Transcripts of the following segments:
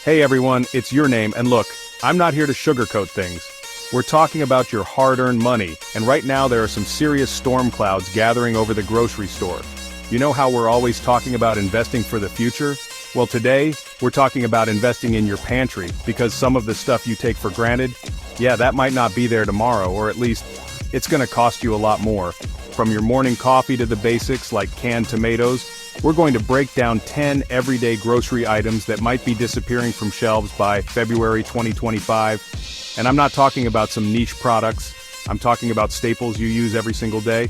Hey everyone, it's your name, and look, I'm not here to sugarcoat things. We're talking about your hard-earned money, and right now there are some serious storm clouds gathering over the grocery store. You know how we're always talking about investing for the future? Well, today, we're talking about investing in your pantry, because some of the stuff you take for granted, yeah, that might not be there tomorrow, or at least, it's gonna cost you a lot more. From your morning coffee to the basics like canned tomatoes, we're going to break down 10 everyday grocery items that might be disappearing from shelves by February 2025. And I'm not talking about some niche products, I'm talking about staples you use every single day.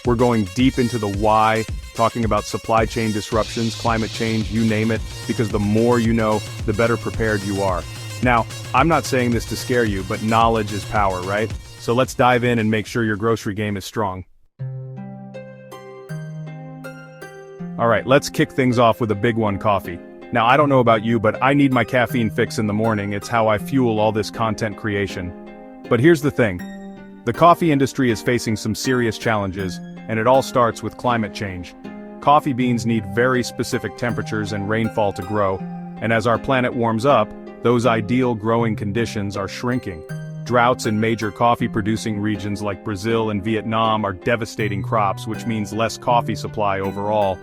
We're going deep into the why, talking about supply chain disruptions, climate change, you name it, because the more you know, the better prepared you are. Now, I'm not saying this to scare you, but knowledge is power, right? So let's dive in and make sure your grocery game is strong. Alright, let's kick things off with a big one: coffee. Now, I don't know about you, but I need my caffeine fix in the morning. It's how I fuel all this content creation. But here's the thing. The coffee industry is facing some serious challenges, and it all starts with climate change. Coffee beans need very specific temperatures and rainfall to grow, and as our planet warms up, those ideal growing conditions are shrinking. Droughts in major coffee-producing regions like Brazil and Vietnam are devastating crops, which means less coffee supply overall.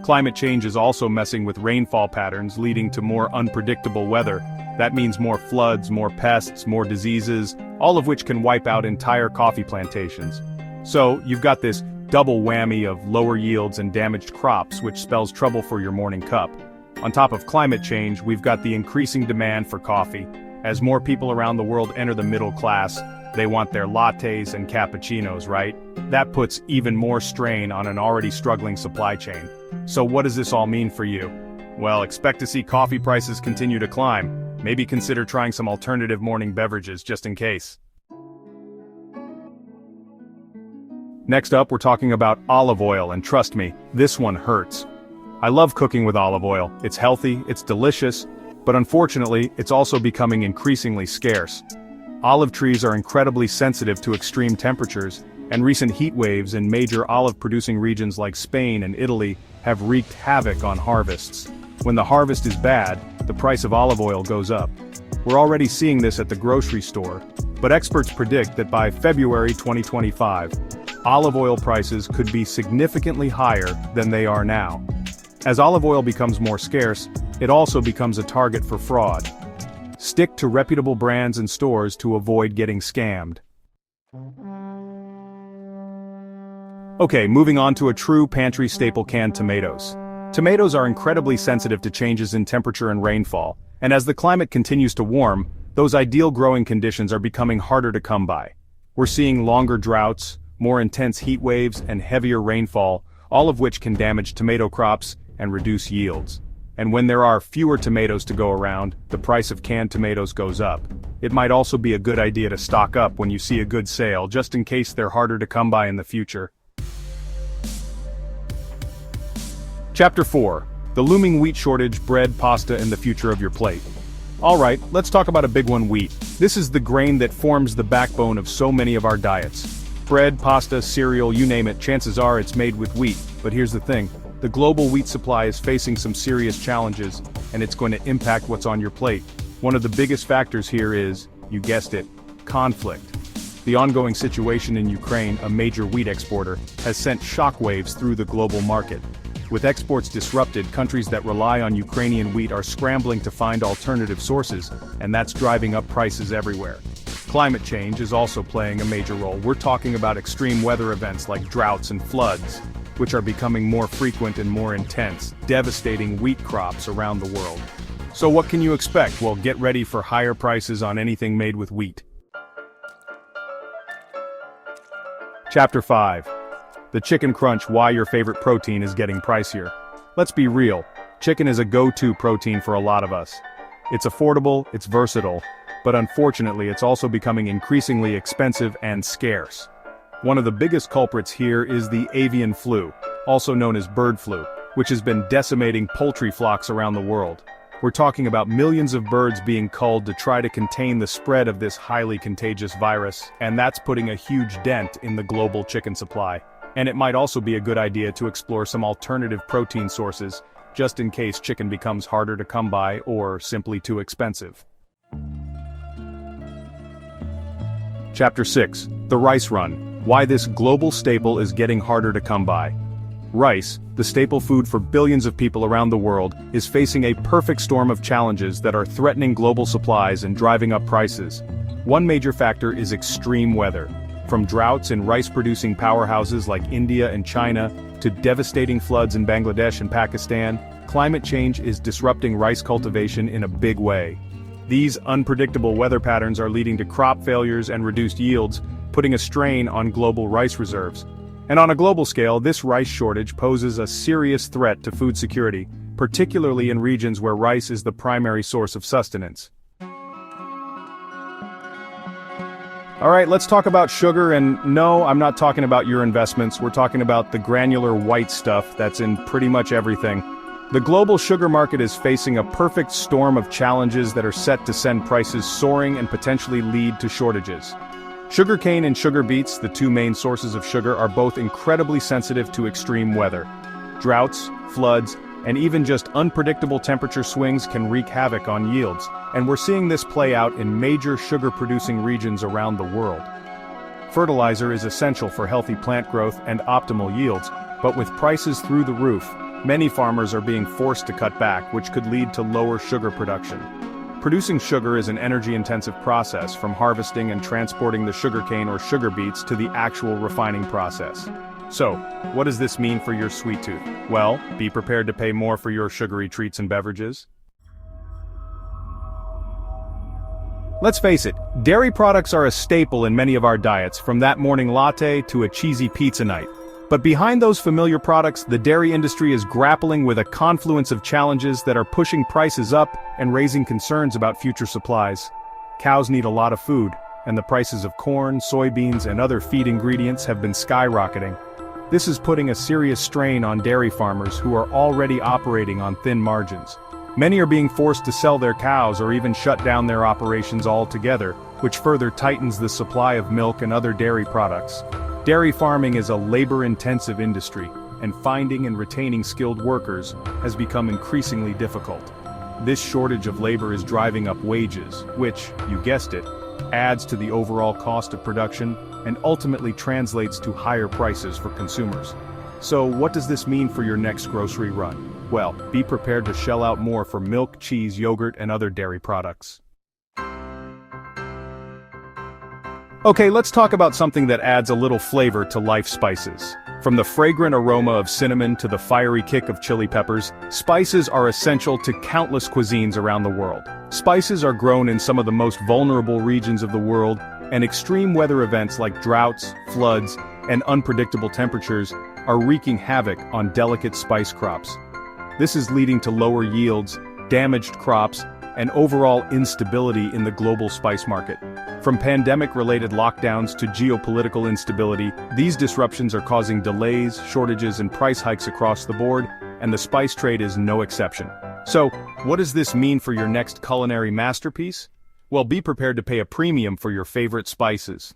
Climate change is also messing with rainfall patterns, leading to more unpredictable weather. That means more floods, more pests, more diseases, all of which can wipe out entire coffee plantations. So, you've got this double whammy of lower yields and damaged crops, which spells trouble for your morning cup. On top of climate change, we've got the increasing demand for coffee. As more people around the world enter the middle class, they want their lattes and cappuccinos, right? That puts even more strain on an already struggling supply chain. So what does this all mean for you? Well, expect to see coffee prices continue to climb. Maybe consider trying some alternative morning beverages just in case. Next up, we're talking about olive oil, and trust me, this one hurts. I love cooking with olive oil. It's healthy, it's delicious, but unfortunately, it's also becoming increasingly scarce. Olive trees are incredibly sensitive to extreme temperatures, and recent heat waves in major olive-producing regions like Spain and Italy have wreaked havoc on harvests. When the harvest is bad, the price of olive oil goes up. We're already seeing this at the grocery store, but experts predict that by February 2025, olive oil prices could be significantly higher than they are now. As olive oil becomes more scarce, it also becomes a target for fraud. Stick to reputable brands and stores to avoid getting scammed. Okay, moving on to a true pantry staple: canned tomatoes. Tomatoes are incredibly sensitive to changes in temperature and rainfall, and as the climate continues to warm, those ideal growing conditions are becoming harder to come by. We're seeing longer droughts, more intense heat waves, and heavier rainfall, all of which can damage tomato crops and reduce yields. And when there are fewer tomatoes to go around, the price of canned tomatoes goes up. It might also be a good idea to stock up when you see a good sale, just in case they're harder to come by in the future. Chapter 4. The looming wheat shortage: bread, pasta, and the future of your plate. Alright, let's talk about a big one: wheat. This is the grain that forms the backbone of so many of our diets. Bread, pasta, cereal, you name it, chances are it's made with wheat. But here's the thing. The global wheat supply is facing some serious challenges, and it's going to impact what's on your plate. One of the biggest factors here is, you guessed it, conflict. The ongoing situation in Ukraine, a major wheat exporter, has sent shockwaves through the global market. With exports disrupted, countries that rely on Ukrainian wheat are scrambling to find alternative sources, and that's driving up prices everywhere. Climate change is also playing a major role. We're talking about extreme weather events like droughts and floods, which are becoming more frequent and more intense, devastating wheat crops around the world. So what can you expect? Well, get ready for higher prices on anything made with wheat. Chapter 5. The chicken crunch: why your favorite protein is getting pricier. Let's be real, chicken is a go-to protein for a lot of us. It's affordable, it's versatile, but unfortunately it's also becoming increasingly expensive and scarce. One of the biggest culprits here is the avian flu, also known as bird flu, which has been decimating poultry flocks around the world. We're talking about millions of birds being culled to try to contain the spread of this highly contagious virus, and that's putting a huge dent in the global chicken supply. And it might also be a good idea to explore some alternative protein sources, just in case chicken becomes harder to come by or simply too expensive. Chapter 6. The Rice Run. Why this global staple is getting harder to come by. Rice, the staple food for billions of people around the world, is facing a perfect storm of challenges that are threatening global supplies and driving up prices. One major factor is extreme weather. From droughts in rice-producing powerhouses like India and China, to devastating floods in Bangladesh and Pakistan, climate change is disrupting rice cultivation in a big way. These unpredictable weather patterns are leading to crop failures and reduced yields, putting a strain on global rice reserves. And on a global scale, this rice shortage poses a serious threat to food security, particularly in regions where rice is the primary source of sustenance. Alright, let's talk about sugar, and no, I'm not talking about your investments, we're talking about the granular white stuff that's in pretty much everything. The global sugar market is facing a perfect storm of challenges that are set to send prices soaring and potentially lead to shortages. Sugarcane and sugar beets, the two main sources of sugar, are both incredibly sensitive to extreme weather. Droughts, floods, and even just unpredictable temperature swings can wreak havoc on yields, and we're seeing this play out in major sugar-producing regions around the world. Fertilizer is essential for healthy plant growth and optimal yields, but with prices through the roof, many farmers are being forced to cut back, which could lead to lower sugar production. Producing sugar is an energy-intensive process, from harvesting and transporting the sugarcane or sugar beets to the actual refining process. So, what does this mean for your sweet tooth? Well, be prepared to pay more for your sugary treats and beverages. Let's face it, dairy products are a staple in many of our diets, from that morning latte to a cheesy pizza night. But behind those familiar products, the dairy industry is grappling with a confluence of challenges that are pushing prices up and raising concerns about future supplies. Cows need a lot of food, and the prices of corn, soybeans, and other feed ingredients have been skyrocketing. This is putting a serious strain on dairy farmers who are already operating on thin margins. Many are being forced to sell their cows or even shut down their operations altogether, which further tightens the supply of milk and other dairy products. Dairy farming is a labor-intensive industry, and finding and retaining skilled workers has become increasingly difficult. This shortage of labor is driving up wages, which, you guessed it, adds to the overall cost of production and ultimately translates to higher prices for consumers. So what does this mean for your next grocery run? Well, be prepared to shell out more for milk, cheese, yogurt, and other dairy products. Okay, let's talk about something that adds a little flavor to life: spices. From the fragrant aroma of cinnamon to the fiery kick of chili peppers, spices are essential to countless cuisines around the world. Spices are grown in some of the most vulnerable regions of the world, and extreme weather events like droughts, floods, and unpredictable temperatures are wreaking havoc on delicate spice crops. This is leading to lower yields, damaged crops, and overall instability in the global spice market. From pandemic-related lockdowns to geopolitical instability, these disruptions are causing delays, shortages, and price hikes across the board, and the spice trade is no exception. So, what does this mean for your next culinary masterpiece? Well, be prepared to pay a premium for your favorite spices.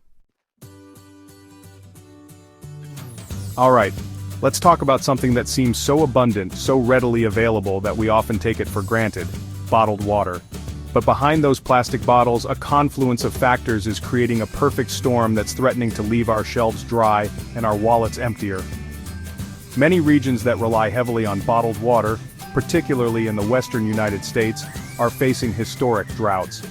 Alright, let's talk about something that seems so abundant, so readily available that we often take it for granted: bottled water. But behind those plastic bottles, a confluence of factors is creating a perfect storm that's threatening to leave our shelves dry and our wallets emptier. Many regions that rely heavily on bottled water, particularly in the western United States, are facing historic droughts.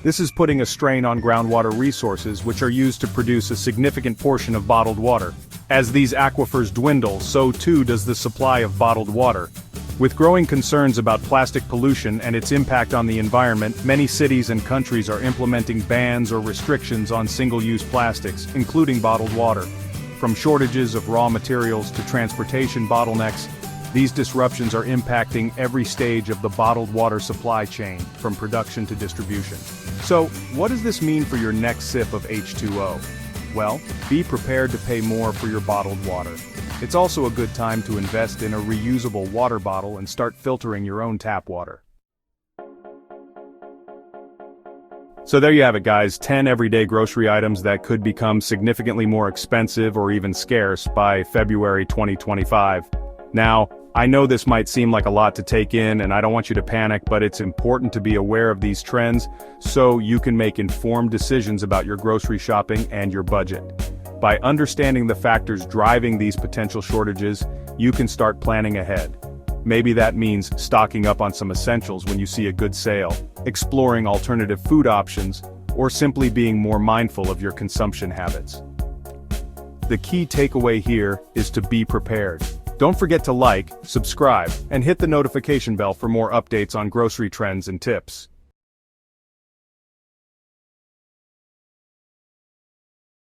This is putting a strain on groundwater resources, which are used to produce a significant portion of bottled water. As these aquifers dwindle, so too does the supply of bottled water. With growing concerns about plastic pollution and its impact on the environment, many cities and countries are implementing bans or restrictions on single-use plastics, including bottled water. From shortages of raw materials to transportation bottlenecks, these disruptions are impacting every stage of the bottled water supply chain, from production to distribution. So, what does this mean for your next sip of H2O? Well, be prepared to pay more for your bottled water. It's also a good time to invest in a reusable water bottle and start filtering your own tap water. So there you have it, guys, 10 everyday grocery items that could become significantly more expensive or even scarce by February 2025. Now, I know this might seem like a lot to take in and I don't want you to panic, but it's important to be aware of these trends so you can make informed decisions about your grocery shopping and your budget. By understanding the factors driving these potential shortages, you can start planning ahead. Maybe that means stocking up on some essentials when you see a good sale, exploring alternative food options, or simply being more mindful of your consumption habits. The key takeaway here is to be prepared. Don't forget to like, subscribe, and hit the notification bell for more updates on grocery trends and tips.